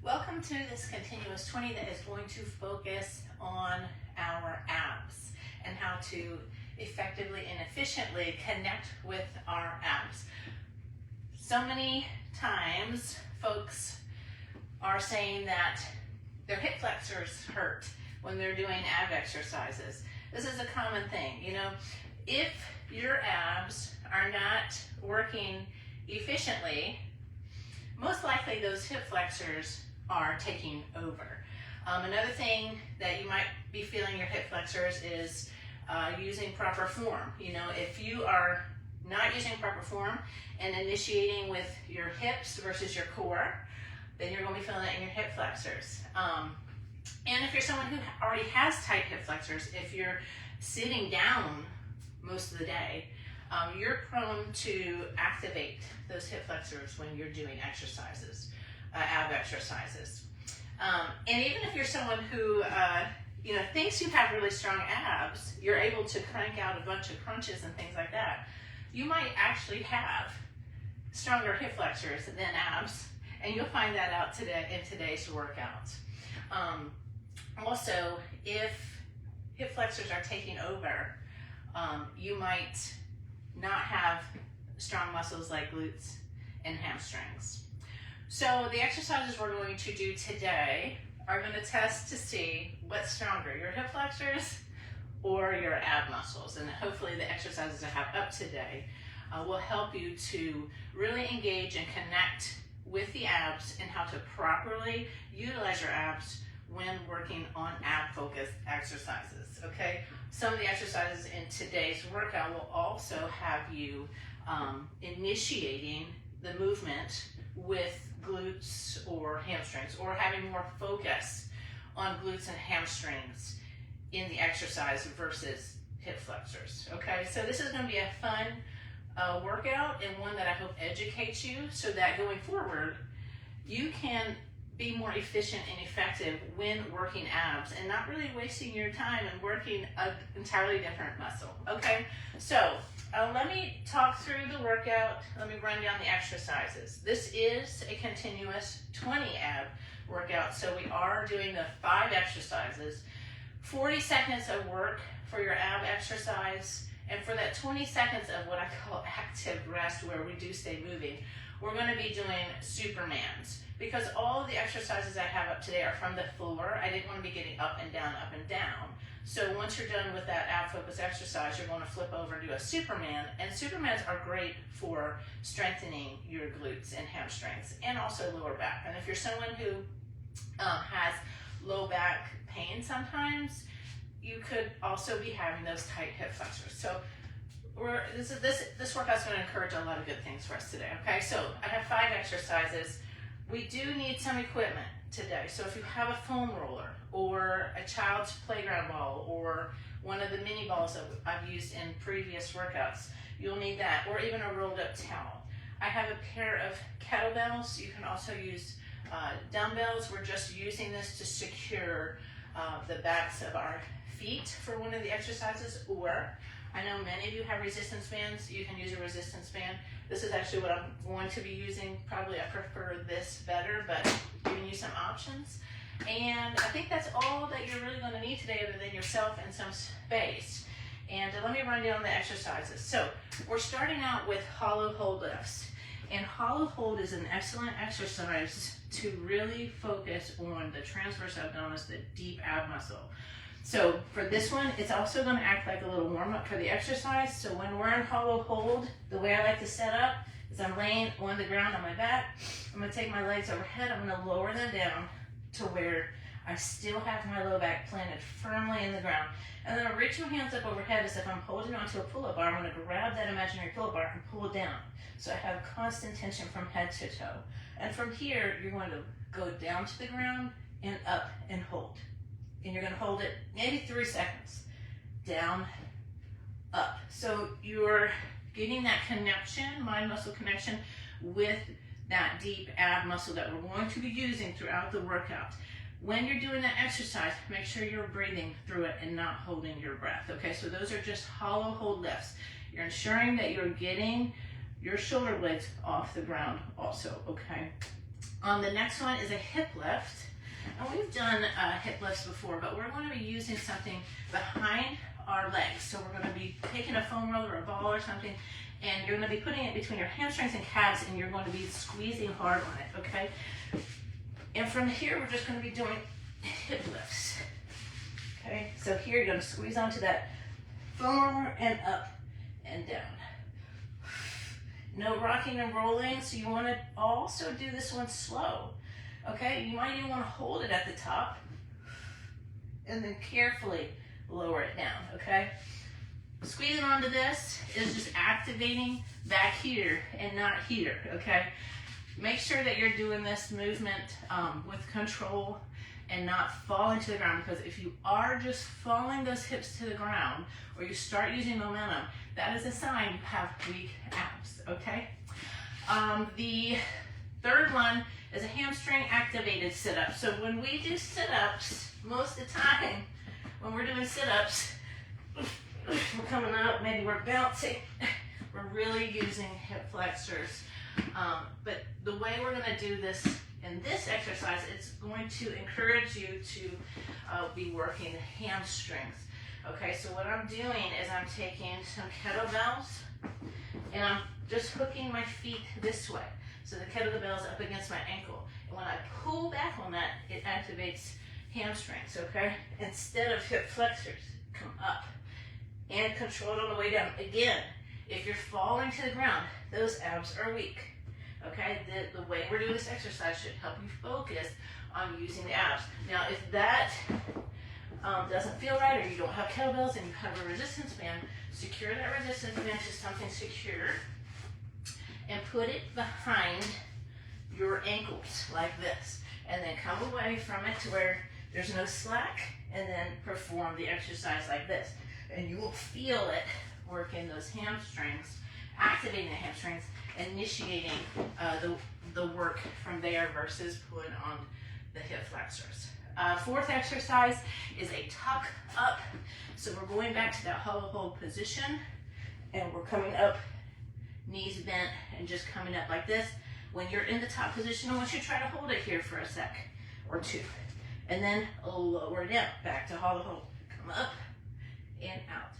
Welcome to this continuous 20 that is going to focus on our abs and how to effectively and efficiently connect with our abs. So many times folks are saying that their hip flexors hurt when they're doing ab exercises. This is a common thing. You know, if your abs are not working efficiently, most likely those hip flexors are taking over. Another thing that you might be feeling your hip flexors is using proper form. You know, if you are not using proper form and initiating with your hips versus your core, then you're going to be feeling it in your hip flexors. And if you're someone who already has tight hip flexors, if you're sitting down most of the day, you're prone to activate those hip flexors when you're doing exercises, ab exercises. And even if you're someone who thinks you have really strong abs, you're able to crank out a bunch of crunches and things like that, you might actually have stronger hip flexors than abs, and you'll find that out today in today's workout. Also, if hip flexors are taking over, you might not have strong muscles like glutes and hamstrings. So the exercises we're going to do today are going to test to see what's stronger, your hip flexors or your ab muscles. And hopefully the exercises I have up today will help you to really engage and connect with the abs and how to properly utilize your abs when working on ab-focused exercises, okay? Some of the exercises in today's workout will also have you initiating the movement with glutes or hamstrings, or having more focus on glutes and hamstrings in the exercise versus hip flexors, okay? So this is going to be a fun workout, and one that I hope educates you so that going forward, you can be more efficient and effective when working abs and not really wasting your time and working an entirely different muscle, okay? So let me talk through the workout. Let me run down the exercises. This is a continuous 20 ab workout, so we are doing the 5 exercises, 40 seconds of work for your ab exercise, and for that 20 seconds of what I call active rest, where we do stay moving, we're going to be doing Supermans. Because all of the exercises I have up today are from the floor, I didn't want to be getting up and down, up and down. So once you're done with that ab focus exercise, you're going to flip over and do a Superman. And Supermans are great for strengthening your glutes and hamstrings, and also lower back. And if you're someone who has low back pain sometimes, you could also be having those tight hip flexors. So this workout is going to encourage a lot of good things for us today, okay? So I have 5 exercises. We do need some equipment today. So if you have a foam roller or a child's playground ball or one of the mini balls that I've used in previous workouts, you'll need that, or even a rolled up towel. I have a pair of kettlebells. You can also use dumbbells. We're just using this to secure the backs of our feet for one of the exercises, or I know many of you have resistance bands. You can use a resistance band. This is actually what I'm going to be using. Probably I prefer this better, but giving you some options. And I think that's all that you're really going to need today, other than yourself and some space. And let me run down the exercises. So we're starting out with hollow hold lifts. And hollow hold is an excellent exercise to really focus on the transverse abdominis, the deep ab muscle. So for this one, it's also going to act like a little warm-up for the exercise. So when we're in hollow hold, the way I like to set up is I'm laying on the ground on my back. I'm going to take my legs overhead. I'm going to lower them down to where I still have my low back planted firmly in the ground. And then I'll reach my hands up overhead as if I'm holding onto a pull-up bar. I'm going to grab that imaginary pull-up bar and pull it down. So I have constant tension from head to toe. And from here, you're going to go down to the ground and up and hold. And you're going to hold it maybe 3 seconds. Down, up. So you're getting that connection, mind-muscle connection, with that deep ab muscle that we're going to be using throughout the workout. When you're doing that exercise, make sure you're breathing through it and not holding your breath. Okay, so those are just hollow hold lifts. You're ensuring that you're getting your shoulder blades off the ground also, okay? The next one is a hip lift. And we've done hip lifts before, but we're going to be using something behind our legs. So we're going to be taking a foam roller or a ball or something, and you're going to be putting it between your hamstrings and calves, and you're going to be squeezing hard on it, okay? And from here, we're just going to be doing hip lifts, okay? So here, you're going to squeeze onto that foam roller and up and down. No rocking and rolling, so you want to also do this one slow, okay? You might even want to hold it at the top and then carefully lower it down, okay? Squeezing onto this is just activating back here and not here, okay? Make sure that you're doing this movement with control and not falling to the ground, because if you are just falling those hips to the ground or you start using momentum, that is a sign you have weak abs, okay? The third one is a hamstring activated sit-up. So when we do sit-ups, most of the time when we're doing sit-ups, we're coming up, maybe we're bouncing, we're really using hip flexors. But the way we're going to do this in this exercise, it's going to encourage you to be working the hamstrings. Okay, so what I'm doing is I'm taking some kettlebells and I'm just hooking my feet this way. So the kettlebell's up against my ankle. And when I pull back on that, it activates hamstrings, okay? Instead of hip flexors, come up and control it on the way down. Again, if you're falling to the ground, those abs are weak, okay? The way we're doing this exercise should help you focus on using the abs. Now, if that doesn't feel right, or you don't have kettlebells and you have a resistance band, secure that resistance band to something secure and put it behind your ankles like this, and then come away from it to where there's no slack, and then perform the exercise like this. And you will feel it working those hamstrings, activating the hamstrings, initiating the work from there versus pulling on the hip flexors. Fourth exercise is a tuck up. So we're going back to that hollow hold position, and we're coming up, knees bent, and just coming up like this. When you're in the top position, I want you to try to hold it here for a sec or two, and then lower down, back to hollow hold. Come up and out.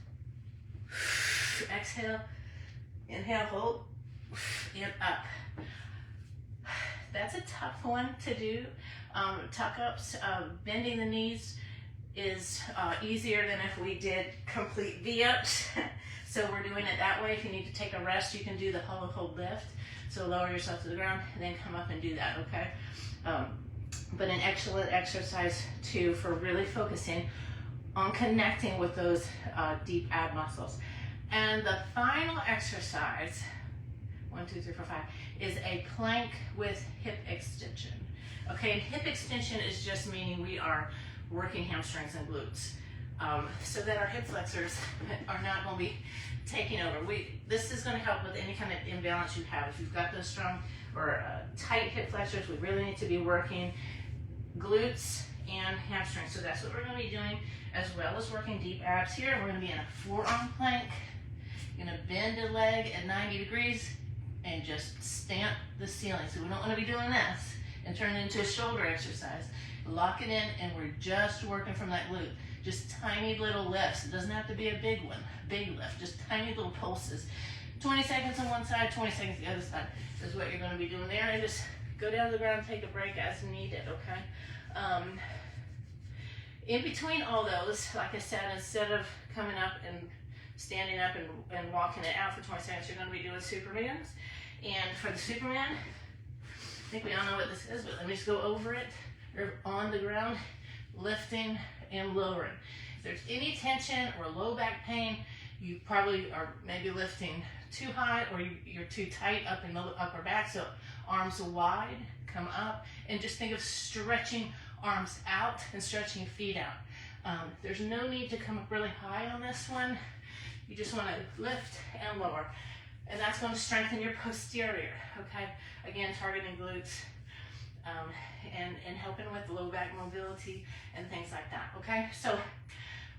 Exhale, inhale, hold, and up. That's a tough one to do. Tuck ups, bending the knees is easier than if we did complete V-ups. So we're doing it that way. If you need to take a rest, you can do the hollow hold lift. So lower yourself to the ground and then come up and do that, okay? But an excellent exercise too for really focusing on connecting with those deep ab muscles. And the final exercise, 1, 2, 3, 4, 5, is a plank with hip extension. Okay, and hip extension is just meaning we are working hamstrings and glutes, so that our hip flexors are not going to be taking over. This is going to help with any kind of imbalance you have. If you've got those strong or tight hip flexors, we really need to be working glutes and hamstrings. So that's what we're going to be doing, as well as working deep abs here. We're going to be in a forearm plank. You're going to bend a leg at 90 degrees and just stamp the ceiling. So we don't want to be doing this and turn it into a shoulder exercise. Lock it in, and we're just working from that glute. Just tiny little lifts. It doesn't have to be a big one, big lift, just tiny little pulses. 20 seconds on one side, 20 seconds the other side is what you're going to be doing there. And just go down to the ground, take a break as needed, okay? In between all those, like I said, instead of coming up and standing up and walking it out for 20 seconds, you're going to be doing Supermans. And for the Superman, I think we all know what this is, but let me just go over it. You're on the ground, lifting and lowering. If there's any tension or low back pain, you probably are maybe lifting too high, or you're too tight up in the upper back. So arms wide, come up, and just think of stretching arms out and stretching feet out. There's no need to come up really high on this one. You just want to lift and lower. And that's going to strengthen your posterior, okay? Again, targeting glutes and helping with low back mobility and things like that, okay? So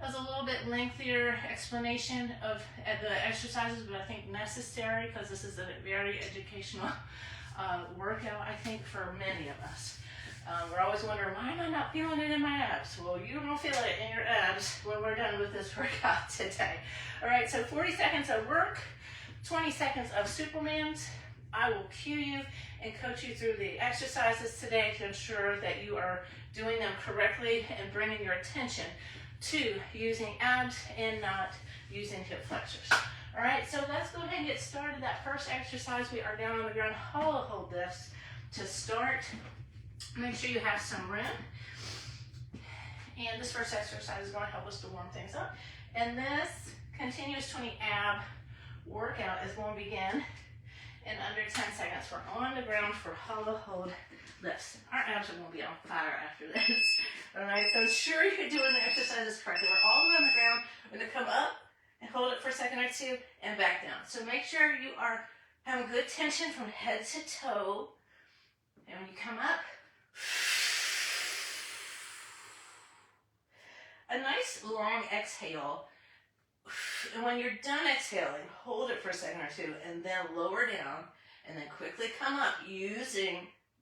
that was a little bit lengthier explanation of the exercises, but I think necessary, because this is a very educational workout, I think, for many of us. We're always wondering, why am I not feeling it in my abs? Well, you don't feel it in your abs when we're done with this workout today. All right, so 40 seconds of work, 20 seconds of Supermans. I will cue you and coach you through the exercises today to ensure that you are doing them correctly and bringing your attention to using abs and not using hip flexors. All right, so let's go ahead and get started. That first exercise, we are down on the ground, hollow hold lifts. To start, make sure you have some room. And this first exercise is going to help us to warm things up. And this continuous 20 ab workout is going to begin in under 10 seconds. We're on the ground for hollow hold lifts. Our abs are going to be on fire after this. All right, so ensure you're doing the exercises correctly. We're all the way on the ground. We're going to come up and hold it for a second or two and back down. So make sure you are having good tension from head to toe. And when you come up, a nice long exhale. And when you're done exhaling, hold it for a second or two and then lower down and then quickly come up using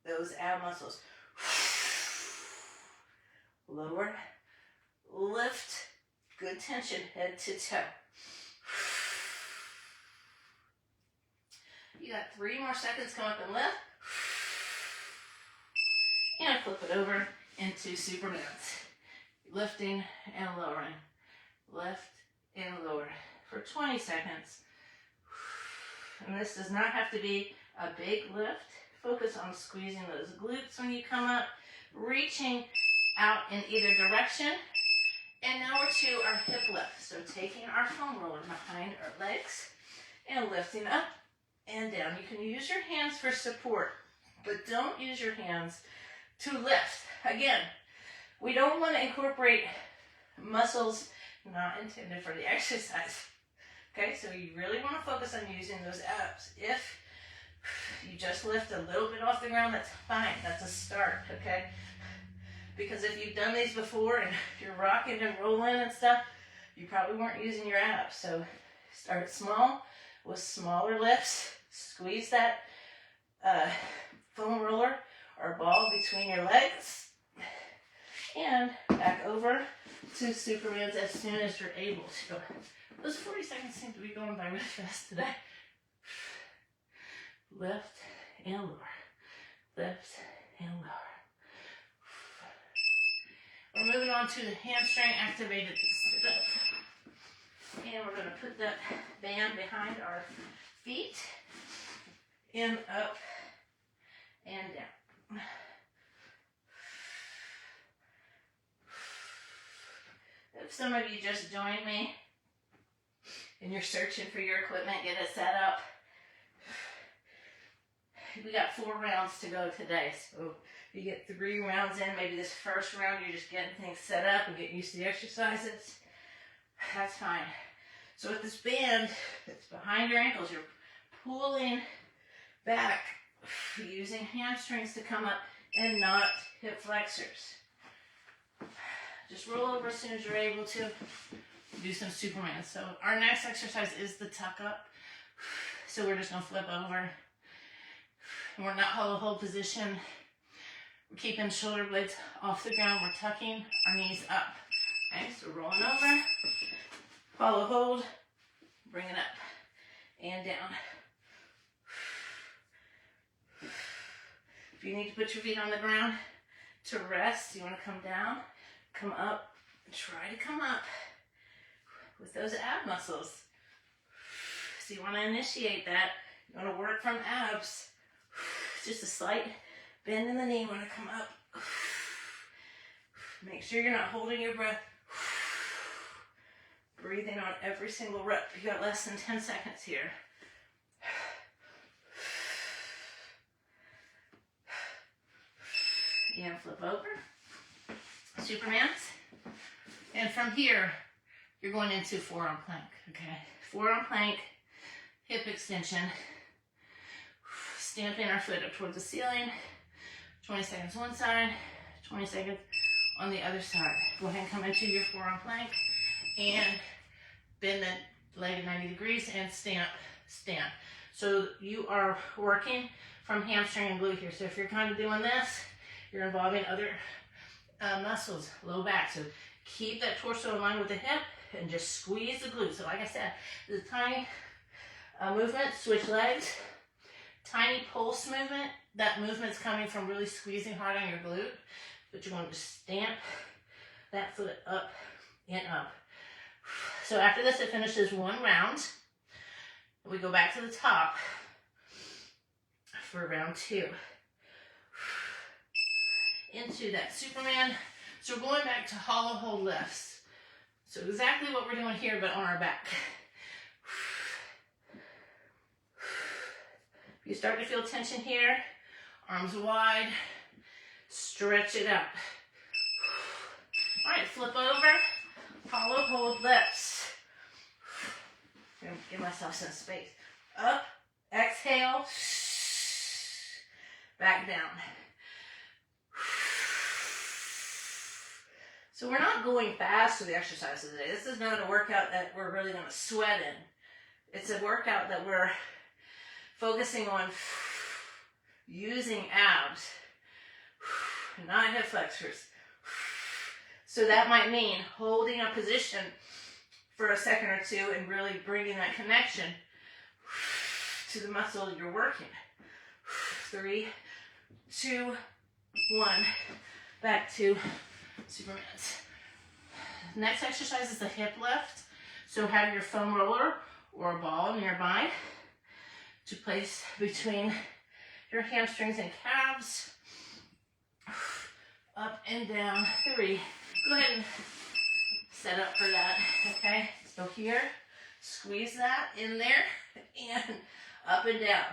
those ab muscles. Lower, lift, good tension, head to toe. You got 3 more seconds, come up and lift. And flip it over into Supermans. Lifting and lowering. Lift and lower for 20 seconds. And this does not have to be a big lift. Focus on squeezing those glutes when you come up, reaching out in either direction. And now we're to our hip lift. So taking our foam roller behind our legs and lifting up and down. You can use your hands for support, but don't use your hands to lift. Again, we don't want to incorporate muscles not intended for the exercise. Okay, so you really want to focus on using those abs. If you just lift a little bit off the ground, that's fine. That's a start, okay? Because if you've done these before and you're rocking and rolling and stuff, you probably weren't using your abs. So start small with smaller lifts. Squeeze that foam roller or ball between your legs and back over to Supermans as soon as you're able to. Those 40 seconds seem to be going by really fast today. Lift and lower. Lift and lower. We're moving on to the hamstring activated sit-up. And we're going to put that band behind our feet. In, up, and down. If some of you just joined me and you're searching for your equipment, get it set up. We got 4 rounds to go today, so you get 3 rounds in. Maybe this first round you're just getting things set up and getting used to the exercises. That's fine. So with this band that's behind your ankles, you're pulling back using hamstrings to come up and not hip flexors. Just roll over as soon as you're able to. Do some Superman. So our next exercise is the tuck up. So we're just going to flip over. We're not hollow hold position. We're keeping shoulder blades off the ground. We're tucking our knees up. Okay, so rolling over. Hollow hold. Bring it up and down. If you need to put your feet on the ground to rest, you want to come down, come up, and try to come up with those ab muscles. So you want to initiate that. You want to work from abs. Just a slight bend in the knee. You want to come up. Make sure you're not holding your breath. Breathing on every single rep. You got less than 10 seconds here. And flip over. Supermans. And from here, you're going into forearm plank. Okay. Forearm plank, hip extension. Stamping our foot up towards the ceiling. 20 seconds one side, 20 seconds on the other side. Go ahead and come into your forearm plank and bend the leg at 90 degrees and stamp. So you are working from hamstring and glute here. So if you're kind of doing this, you're involving other muscles, low back. So keep that torso in line with the hip and just squeeze the glutes. So like I said, the tiny movement, switch legs, tiny pulse movement. That movement's coming from really squeezing hard on your glute, but you want to stamp that foot up and up. So after this, it finishes one round. We go back to the top for round 2. Into that Superman. So we're going back to hollow hold lifts. So exactly what we're doing here, but on our back. If you start to feel tension here, arms wide, stretch it out. All right, flip over, hollow hold lifts. I'm gonna give myself some space. Up, exhale, back down. So we're not going fast with the exercises today. This is not a workout that we're really gonna sweat in. It's a workout that we're focusing on using abs, not hip flexors. So that might mean holding a position for a second or two and really bringing that connection to the muscle you're working. 3, 2, 1. Back to Superman's. Next exercise is the hip lift. So have your foam roller or a ball nearby to place between your hamstrings and calves. Up and down. 3. Go ahead and set up for that. Okay, so here, squeeze that in there and up and down.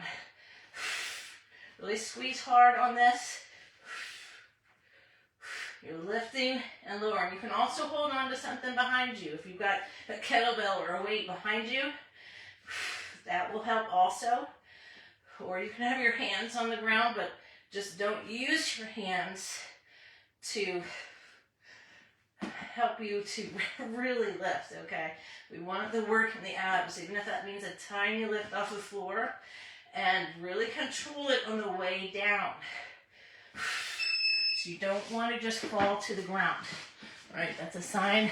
Really squeeze hard on this. You're lifting and lowering. You can also hold on to something behind you. If you've got a kettlebell or a weight behind you, that will help also. Or you can have your hands on the ground, but just don't use your hands to help you to really lift, okay? We want the work in the abs, even if that means a tiny lift off the floor, and really control it on the way down. So you don't want to just fall to the ground, right? That's a sign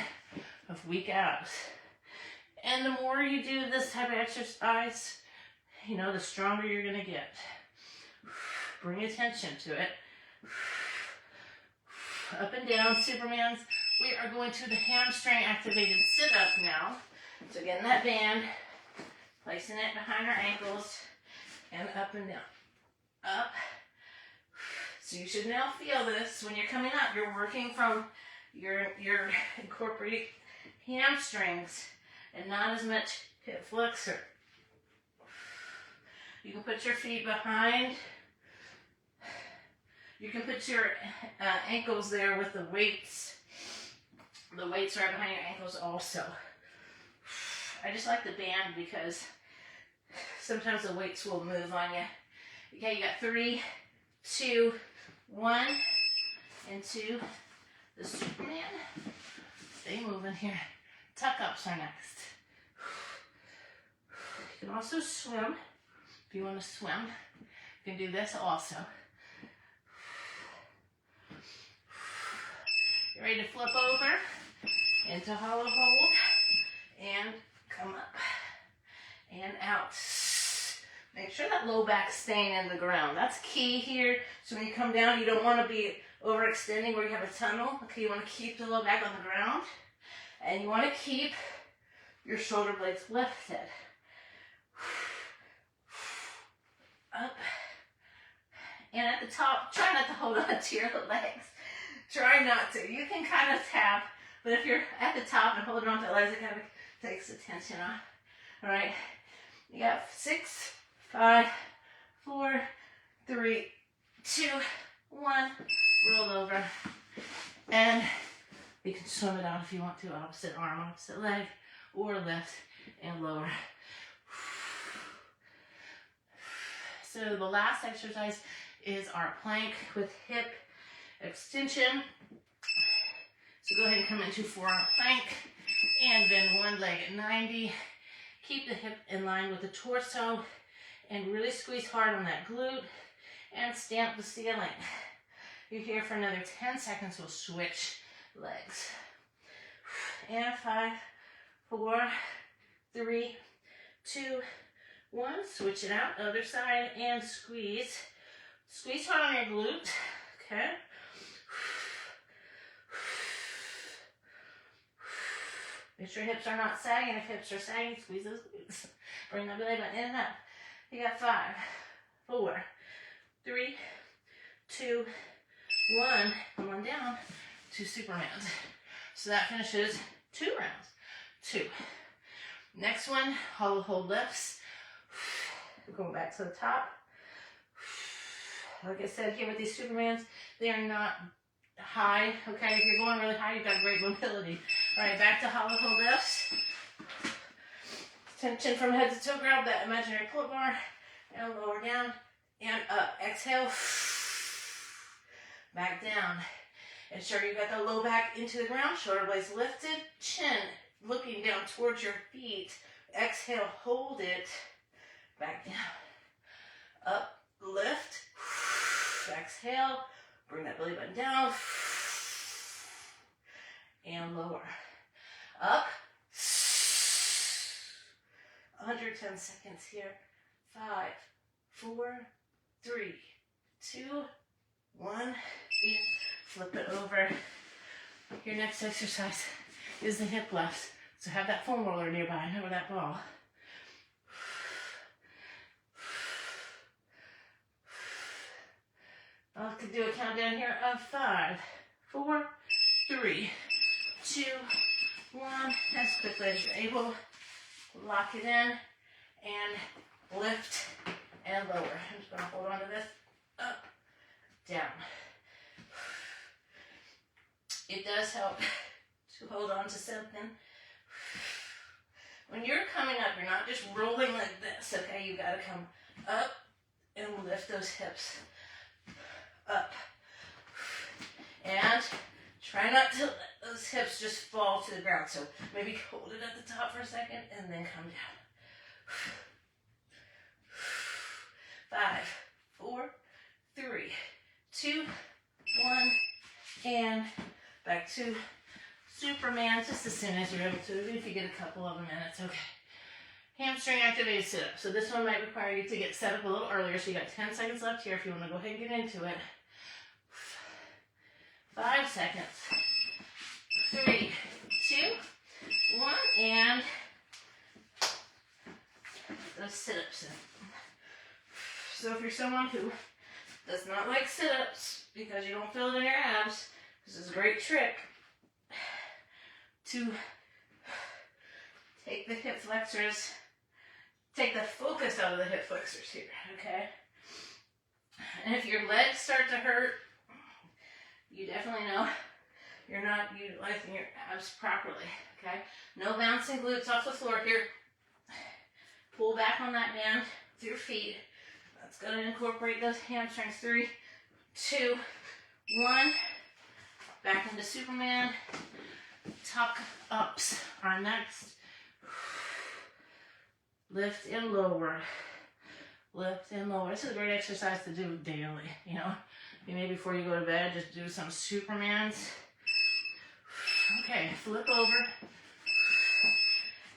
of weak abs. And the more you do this type of exercise, you know, the stronger you're gonna get. Bring attention to it. Up and down, Supermans. We are going to the hamstring activated sit-up now. So getting that band, placing it behind our ankles, and up and down. Up. So you should now feel this when you're coming up. You're working from your incorporating hamstrings and not as much hip flexor. You can put your feet behind. You can put your ankles there with the weights. The weights right behind your ankles also. I just like the band because sometimes the weights will move on you. Okay, you got 3, 2, 1. Into the Superman. Stay moving here. Tuck-ups are next. You can also swim. If you want to swim, you can do this also. You're ready to flip over into hollow hold and come up and out. Make sure that low back's staying in the ground. That's key here. So when you come down, you don't want to be overextending where you have a tunnel. Okay, you want to keep the low back on the ground, and you want to keep your shoulder blades lifted. Up. And at the top, try not to hold on to your legs. Try not to. You can kind of tap, but if you're at the top and holding on to the legs, it kind of takes the tension off. All right. You got 6, 5, 4, 3, 2, 1. Roll over. And you can swim it out if you want to. Opposite arm, opposite leg, or lift and lower. So the last exercise is our plank with hip extension. So go ahead and come into forearm plank and bend one leg at 90. Keep the hip in line with the torso and really squeeze hard on that glute and stamp the ceiling. You're here for another 10 seconds. We'll switch legs. And 5, 4, 3, 2, 1. Switch it out, other side, and squeeze. Squeeze hard on your glute, okay? Make sure hips are not sagging. If hips are sagging, squeeze those glutes. Bring that belly button in and up. You got 5, 4, 3, 2, 1. Come on down to Supermans. So that finishes 2 rounds. 2. Next one, hollow hold lifts. We're going back to the top. Like I said here with these Supermans, they are not high, okay? If you're going really high, you've got great mobility. All right, back to hollow hold lifts. Tension from head to toe, grab that imaginary pull-up bar, and lower down, and up. Exhale, back down. Ensure you got the low back into the ground, shoulder blades lifted, chin looking down towards your feet. Exhale, hold it, back down. Up, lift, exhale, bring that belly button down, and lower. Up, 110 seconds here. 5, 4, 3, 2, 1, and flip it over. Your next exercise is the hip lifts. So have that foam roller nearby, over that ball. I could do a countdown here of 5, 4, 3, 2, 1. As quickly as you're able. Lock it in and lift and lower. I'm just going to hold on to this. Up, down. It does help to hold on to something. When you're coming up, you're not just rolling like this, okay? You got to come up and lift those hips up. And try not to let those hips just fall to the ground. So maybe hold it at the top for a second and then come down. 5, 4, 3, 2, 1, and back to Superman just as soon as you're able to, if you get a couple of them in, it's okay. Hamstring activated sit-up. So this one might require you to get set up a little earlier, so you got 10 seconds left here if you want to go ahead and get into it. 5 seconds. 3, 2, 1, and those sit-ups in. So if you're someone who does not like sit-ups because you don't feel it in your abs, this is a great trick to take the hip flexors, take the focus out of the hip flexors here, okay? And if your legs start to hurt, you definitely know you're not utilizing your abs properly, okay? No bouncing glutes off the floor here. Pull back on that band with your feet. That's going to incorporate those hamstrings. 3, 2, 1. Back into Superman. Tuck ups are next. Lift and lower. Lift and lower. This is a great exercise to do daily, you know. Maybe before you go to bed, just do some Supermans. Okay, flip over.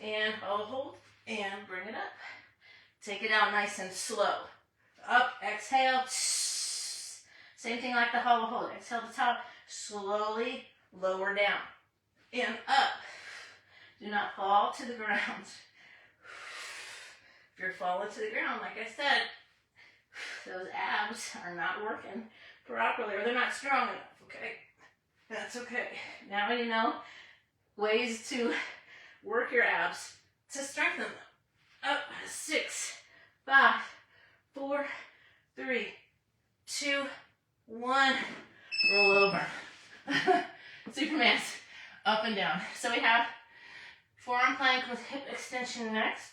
And hold. And bring it up. Take it out nice and slow. Up, exhale. Same thing like the hollow hold. Exhale to top. Slowly lower down. And up. Do not fall to the ground. If you're falling to the ground, like I said, those abs are not working properly, or they're not strong enough, okay? That's okay. Now you know ways to work your abs to strengthen them. Up, 6, 5, 4, 3, 2, 1. Roll over. Superman's up and down. So we have forearm plank with hip extension next.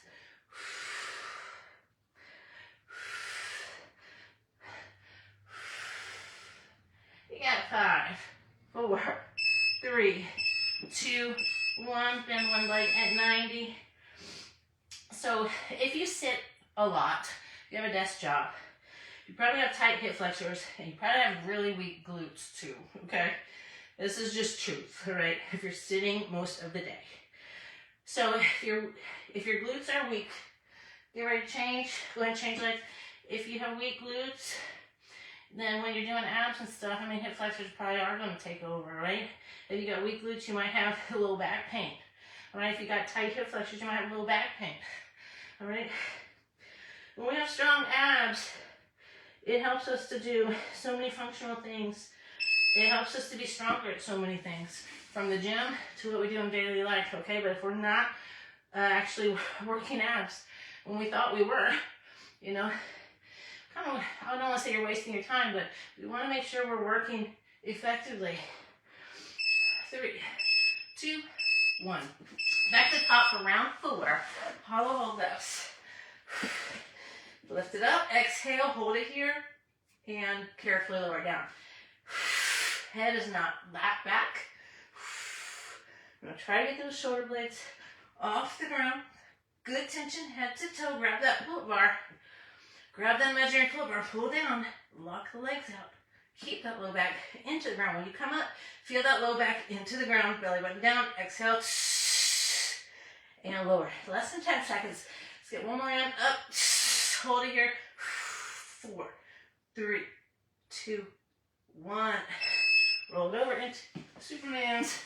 You got 5, 4, 3, 2, 1. Bend one leg at 90. So if you sit a lot, you have a desk job, You probably have tight hip flexors, and you probably have really weak glutes too, okay? This is just truth, all right? If you're sitting most of the day. So if your glutes are weak, get ready to change. Go ahead and change legs. If you have weak glutes, then when you're doing abs and stuff, I mean, hip flexors probably are going to take over, right? If you got weak glutes, you might have low back pain. All right, if you got tight hip flexors, you might have low back pain. All right. When we have strong abs, it helps us to do so many functional things. It helps us to be stronger at so many things, from the gym to what we do in daily life, okay? But if we're not actually working abs when we thought we were, you know, kind of, I don't want to say you're wasting your time, but we want to make sure we're working effectively. 3, 2, 1. Back to top for round 4. Hollow hold lifts. Lift it up, exhale, hold it here, and carefully lower down. Head is not back. I'm going to try to get those shoulder blades off the ground. Good tension, head to toe. Grab that pull bar. Grab that measuring pull bar. Pull down. Lock the legs out. Keep that low back into the ground. When you come up, feel that low back into the ground. Belly button down. Exhale. And lower. Less than 10 seconds. Let's get one more in. Up. Hold it here. 4, 3, 2, 1. Roll it over into Superman's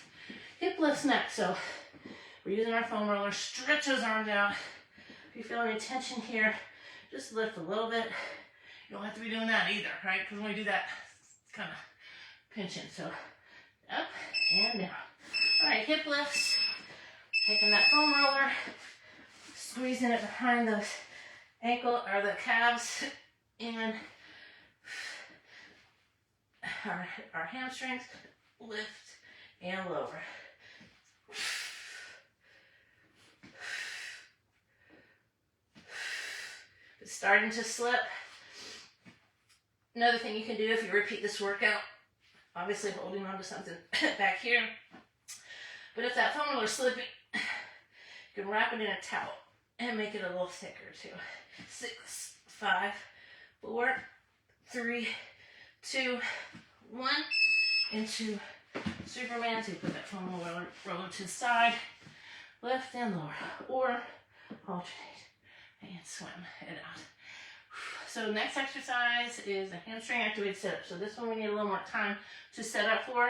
hip lifts next. So we're using our foam roller. Stretch those arms out. If you feel any tension here, just lift a little bit. You don't have to be doing that either, right? Because when we do that, it's kind of pinching. So up and down. All right, hip lifts. Taking that foam roller, squeezing it behind those ankle or the calves, and our hamstrings. Lift and lower. It's starting to slip. Another thing you can do if you repeat this workout, obviously holding on to something back here, but if that foam roller is slipping, you can wrap it in a towel and make it a little thicker too. 6, 5, 4, 3, 2, 1. Into Superman. So you put that foam roller to the side, lift and lower, or alternate and swim it out. So next exercise is a hamstring activated sit-up. So this one we need a little more time to set up for.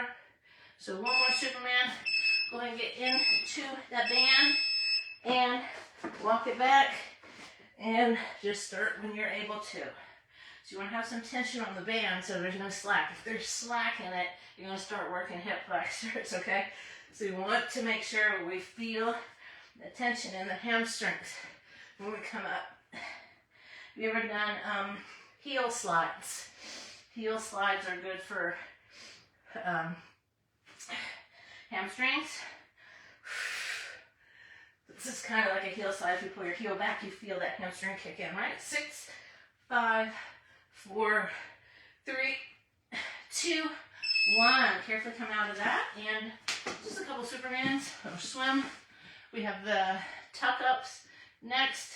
So one more Superman. Go ahead and get into that band and walk it back, and just start when you're able to. So you want to have some tension on the band so there's no slack. If there's slack in it, you're going to start working hip flexors, okay? So you want to make sure we feel the tension in the hamstrings when we come up. Have you ever done heel slides? Heel slides are good for hamstrings. This is kind of like a heel slide. If you pull your heel back, you feel that hamstring kick in, right? 6, 5, 4, 3, 2, 1. Carefully come out of that, and just a couple Supermans or swim. We have the tuck ups next.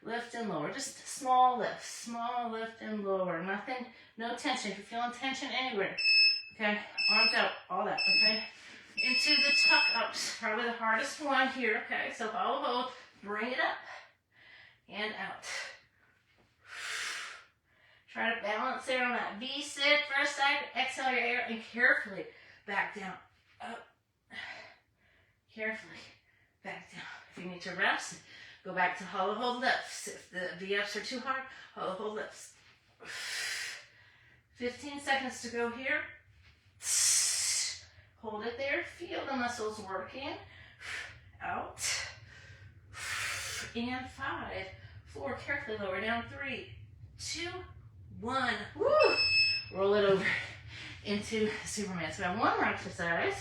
Lift and lower, just small lift and lower. Nothing, no tension. If you're feeling tension anywhere, okay, arms out, all that, okay. Into the tuck ups, probably the hardest one here, okay. So hollow hold, bring it up and out. Try to balance there on that V sit for a second. Exhale your air and carefully back down. Up. Carefully back down. If you need to rest, go back to hollow hold lifts. If the V-ups are too hard, hollow hold lifts. 15 seconds to go here. Hold it there. Feel the muscles working. Out. And 5, 4. Carefully lower down. 3, 2, 1. Woo! Roll it over into Superman. So we have one more exercise.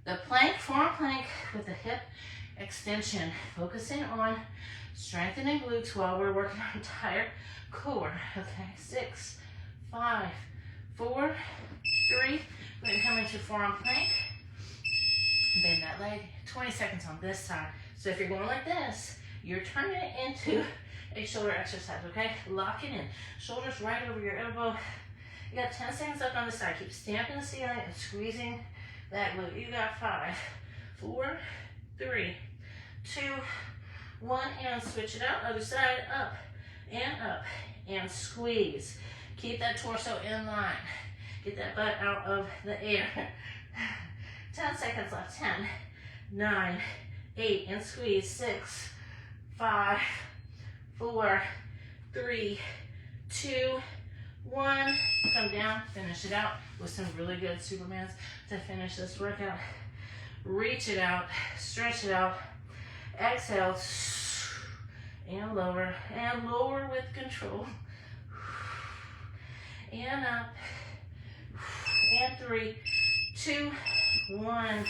The plank, forearm plank with the hip extension. Focusing on strengthening glutes while we're working our entire core. Okay, 6, 5, 4, 3. We're going to come into forearm plank. Bend that leg. 20 seconds on this side. So if you're going like this, you're turning it into a shoulder exercise, okay? Lock it in. Shoulders right over your elbow. You got 10 seconds up on the side. Keep stamping the ceiling and squeezing that glute. You got 5, 4, 3, 2, 1, and switch it out. Other side, up and squeeze. Keep that torso in line. Get that butt out of the air. 10 seconds left. 10, 9, 8, and squeeze. 6, 5, 4, 3, 2, 1. Come down, finish it out with some really good Supermans to finish this workout. Reach it out, stretch it out, exhale, and lower with control. And up, and 3, 2, 1,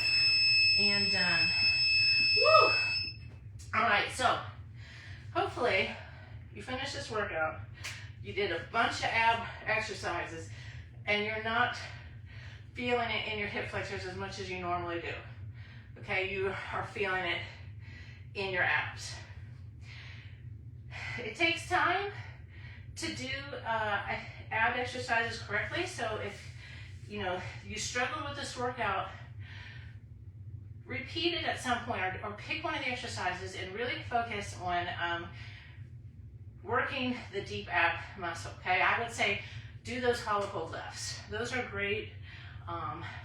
and done. Woo! All right, so hopefully you finished this workout. You did a bunch of ab exercises and you're not feeling it in your hip flexors as much as you normally do. Okay, you are feeling it in your abs. It takes time to do ab exercises correctly, so if you struggle with this workout, repeat it at some point, or pick one of the exercises and really focus on working the deep ab muscle, okay? I would say do those hollow hold lifts. Those are great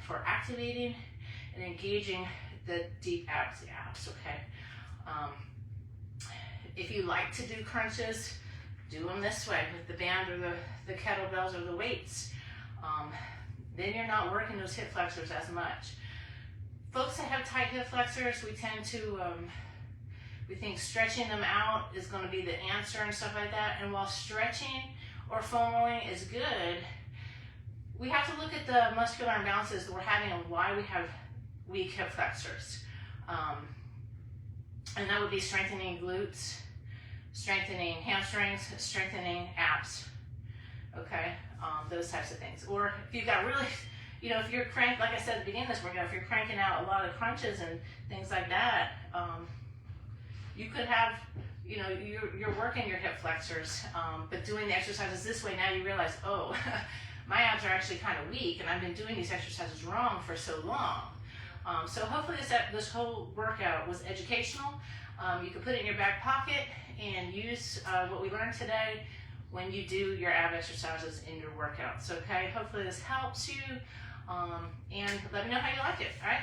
for activating and engaging the deep abs, okay? If you like to do crunches, do them this way with the band or the kettlebells or the weights. Then you're not working those hip flexors as much. Folks that have tight hip flexors, we tend to we think stretching them out is going to be the answer and stuff like that. And while stretching or foam rolling is good, we have to look at the muscular imbalances that we're having and why we have weak hip flexors. And that would be strengthening glutes, strengthening hamstrings, strengthening abs. Okay, those types of things. Or if you've got really, if you're cranked, like I said at the beginning of this workout, if you're cranking out a lot of crunches and things like that, you could have, you're working your hip flexors, but doing the exercises this way, now you realize, oh, my abs are actually kind of weak and I've been doing these exercises wrong for so long. So hopefully this whole workout was educational. You can put it in your back pocket and use what we learned today when you do your ab exercises in your workouts, okay? Hopefully this helps you, and let me know how you like it, all right?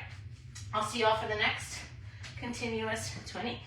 I'll see you all for the next continuous 20.